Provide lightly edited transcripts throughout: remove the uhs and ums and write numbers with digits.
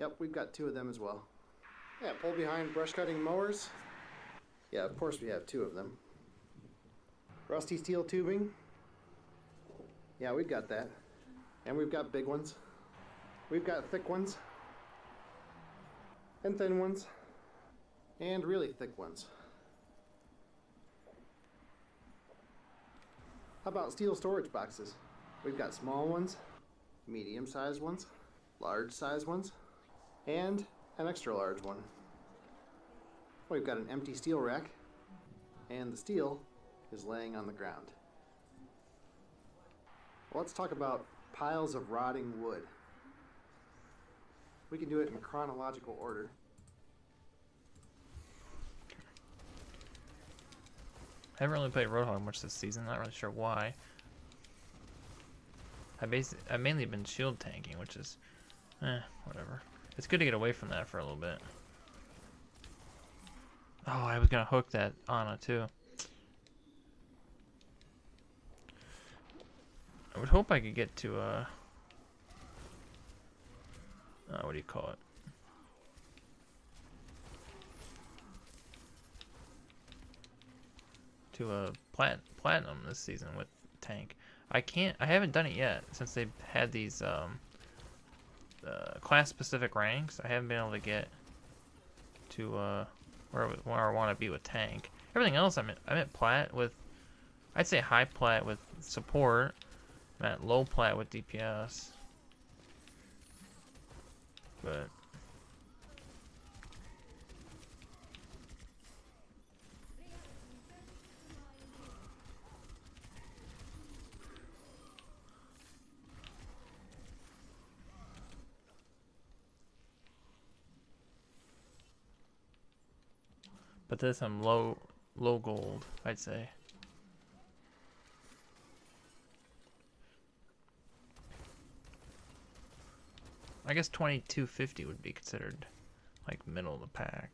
Yep, we've got 2 of them as well. Yeah, pull behind brush cutting mowers. Yeah, of course we have 2 of them. Rusty steel tubing. Yeah, we've got that. And we've got big ones. We've got thick ones. And thin ones. And really thick ones. How about steel storage boxes? We've got small ones, medium-sized ones, large-sized ones, and an extra large one. We've got an empty steel rack, and the steel is laying on the ground. Well, let's talk about piles of rotting wood. We can do it in chronological order. I haven't really played Roadhog much this season. Not really sure why. I've mainly been shield tanking, which is, whatever. It's good to get away from that for a little bit. Oh, I was gonna hook that Ana too. I would hope I could get to what do you call it? To a platinum this season with tank. I haven't done it yet since they've had these class specific ranks. I haven't been able to get to where I want to be with tank. Everything else I'm at plat with, I'd say high plat with support. I'm at low plat with DPS. But this I'm low gold, I'd say. I guess 2250 would be considered like middle of the pack.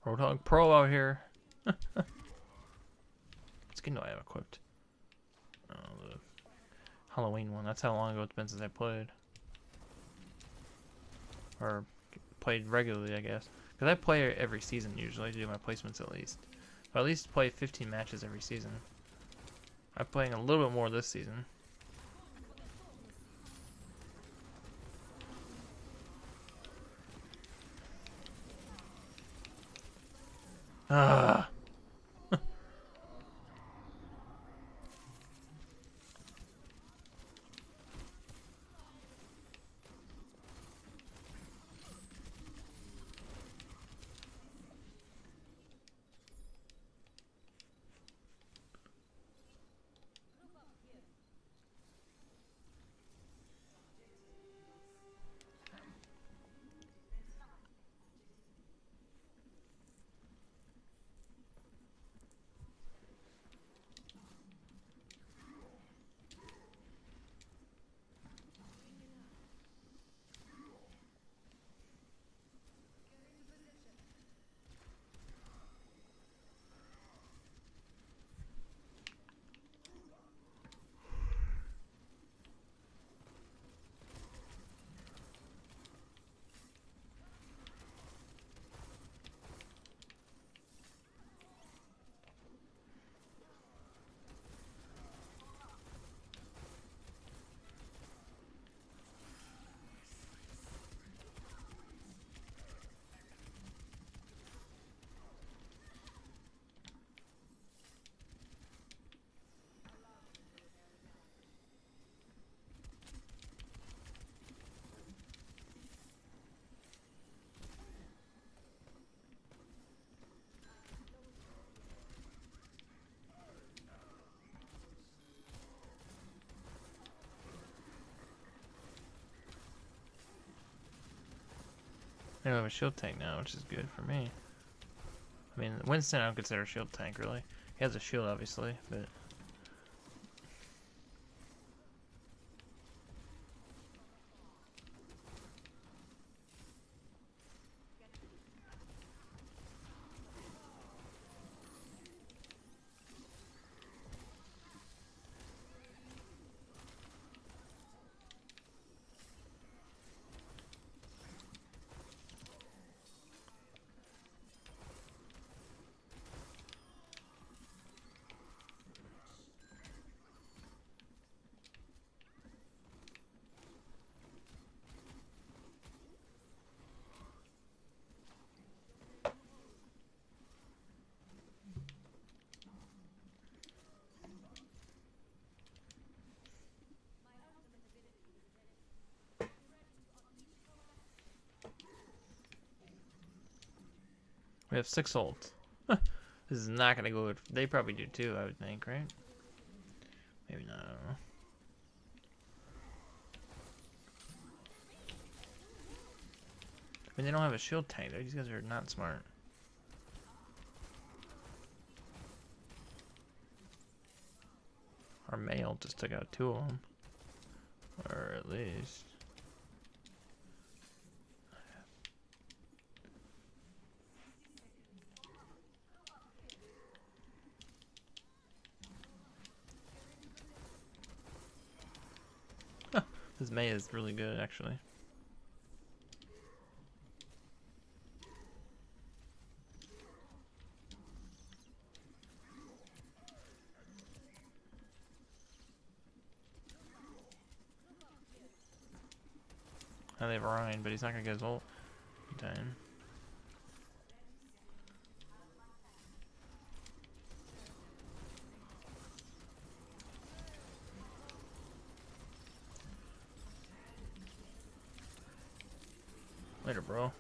Roadhog Pro out here. What skin do I have equipped? Oh, the Halloween one. That's how long ago it's been since I played. Or played regularly, I guess. Because I play every season usually. I do my placements at least. But at least play 15 matches every season. I'm playing a little bit more this season. Ah. I don't have a shield tank now, which is good for me. I mean, Winston I don't consider a shield tank, really. He has a shield, obviously, but... We have 6 ults. This is not gonna go good. They probably do too, I would think, right? Maybe not, I don't know. I mean, they don't have a shield tank, though. These guys are not smart. Our male just took out 2 of them. Or at least... This May is really good, actually. Now they have Ryan, but he's not gonna get his ult in time. Later, bro.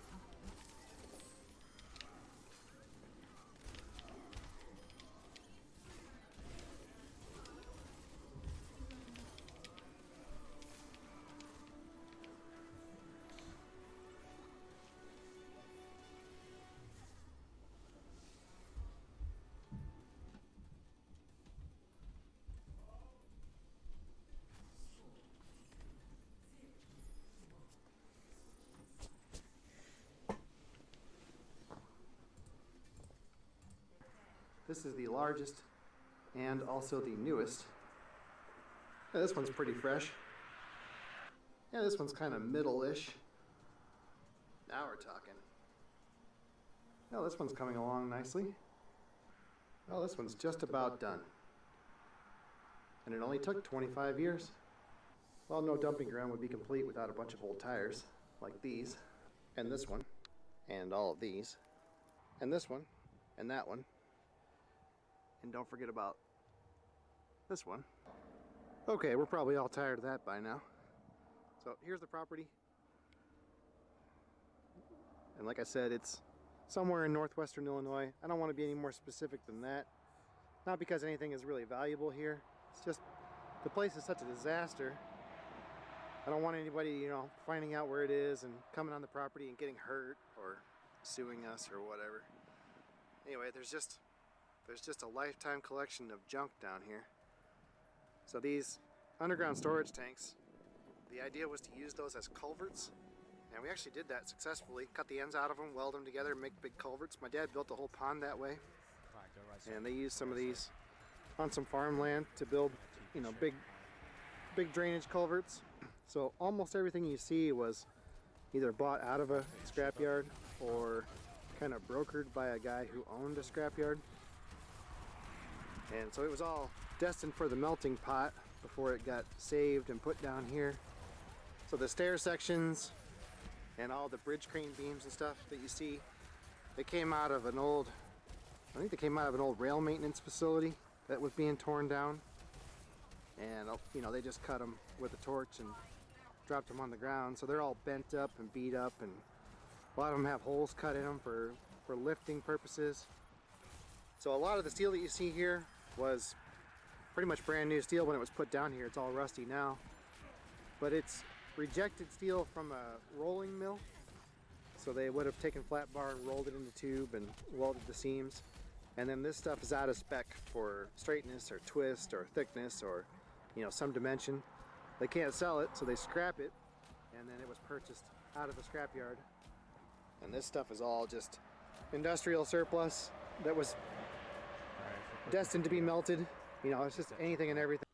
This is the largest and also the newest. Yeah, this one's pretty fresh. Yeah, this one's kind of middle-ish. Now we're talking. Oh, this one's coming along nicely. Oh, this one's just about done. And it only took 25 years. Well, no dumping ground would be complete without a bunch of old tires, like these, and this one, and all of these, and this one, and that one. And don't forget about this one. Okay, we're probably all tired of that by now. So here's the property. And like I said, it's somewhere in northwestern Illinois. I don't want to be any more specific than that. Not because anything is really valuable here. It's just the place is such a disaster. I don't want anybody, you know, finding out where it is and coming on the property and getting hurt or suing us or whatever. Anyway, there's just a lifetime collection of junk down here. So these underground storage tanks, the idea was to use those as culverts, and we actually did that successfully. Cut the ends out of them, weld them together, make big culverts. My dad built a whole pond that way, and they used some of these on some farmland to build, you know, big drainage culverts. So almost everything you see was either bought out of a scrapyard or kind of brokered by a guy who owned a scrapyard. And so it was all destined for the melting pot before it got saved and put down here. So the stair sections and all the bridge crane beams and stuff that you see, they came out of an old, I think they came out of an old rail maintenance facility that was being torn down. And you know, they just cut them with a torch and dropped them on the ground. So they're all bent up and beat up, and a lot of them have holes cut in them for lifting purposes. So a lot of the steel that you see here was pretty much brand new steel when it was put down here. It's all rusty now, but it's rejected steel from a rolling mill. So they would have taken flat bar and rolled it into tube and welded the seams. And then this stuff is out of spec for straightness or twist or thickness or, you know, some dimension. They can't sell it, so they scrap it, and then it was purchased out of the scrapyard. And this stuff is all just industrial surplus that was destined to be melted. You know, it's just anything and everything.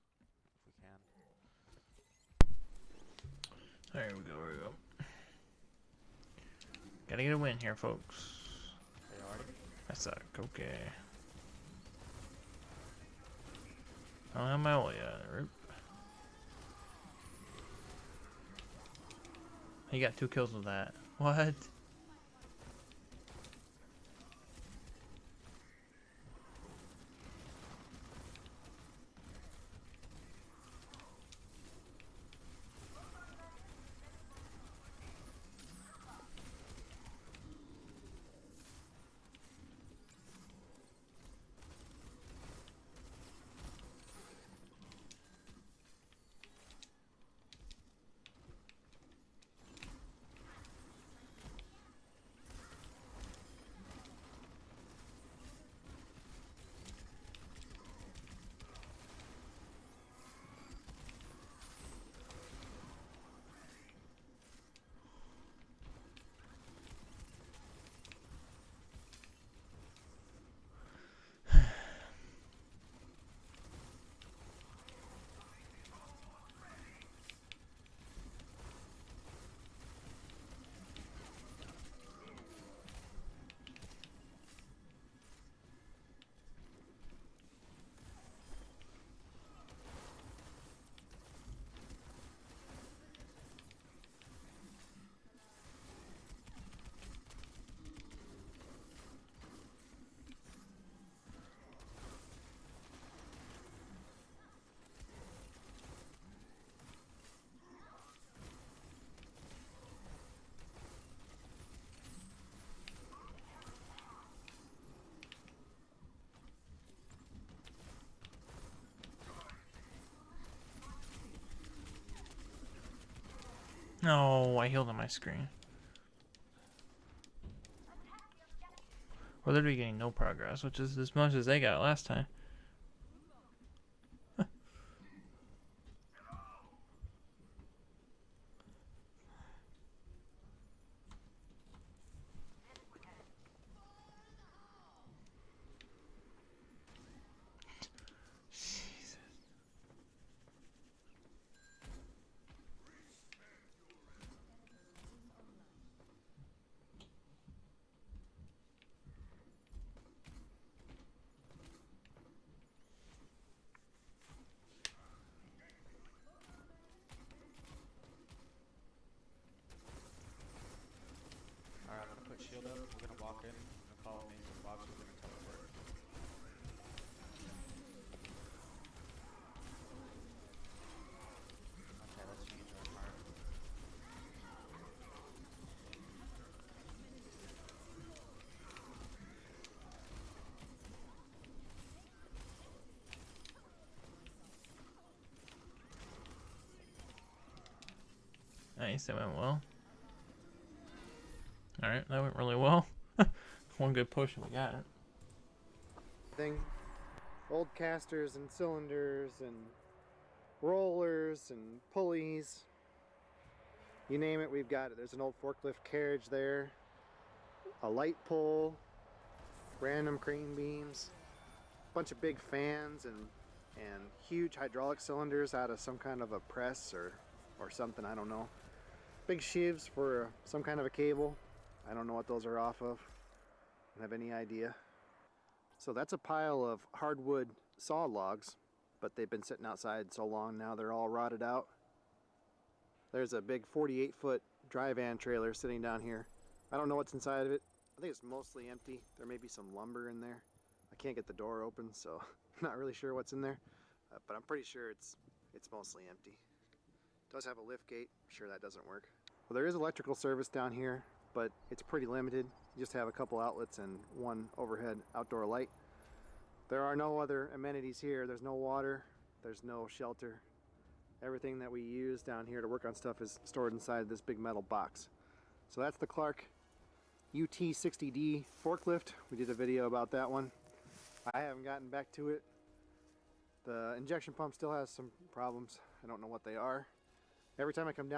There we go, there we go. Gotta get a win here, folks. That's a okay. I don't have my ult yet. Rip. He got 2 kills with that. What? No, I healed on my screen. We're literally getting no progress, which is as much as they got last time. Shield up, we're gonna walk in, we're gonna follow me to the box, we're gonna teleport. Okay, let's change our card. Nice, that went well. Alright, that went really well. One good push and we got it. Old casters and cylinders and rollers and pulleys. You name it, we've got it. There's an old forklift carriage there, a light pole, random crane beams, a bunch of big fans and huge hydraulic cylinders out of some kind of a press or something, I don't know. Big sheaves for some kind of a cable. I don't know what those are off of. I don't have any idea. So that's a pile of hardwood saw logs, but they've been sitting outside so long now they're all rotted out. There's a big 48-foot dry van trailer sitting down here. I don't know what's inside of it. I think it's mostly empty. There may be some lumber in there. I can't get the door open, so I'm not really sure what's in there, but I'm pretty sure it's mostly empty. It does have a lift gate. I'm sure that doesn't work. Well, there is electrical service down here, but it's pretty limited. You just have a couple outlets and one overhead outdoor light. There are no other amenities here. There's no water, there's no shelter. Everything that we use down here to work on stuff is stored inside this big metal box. So that's the Clark. UT60D forklift. We did a video about that one. I haven't gotten back to it. The injection pump still has some problems. I don't know what they are. Every time I come down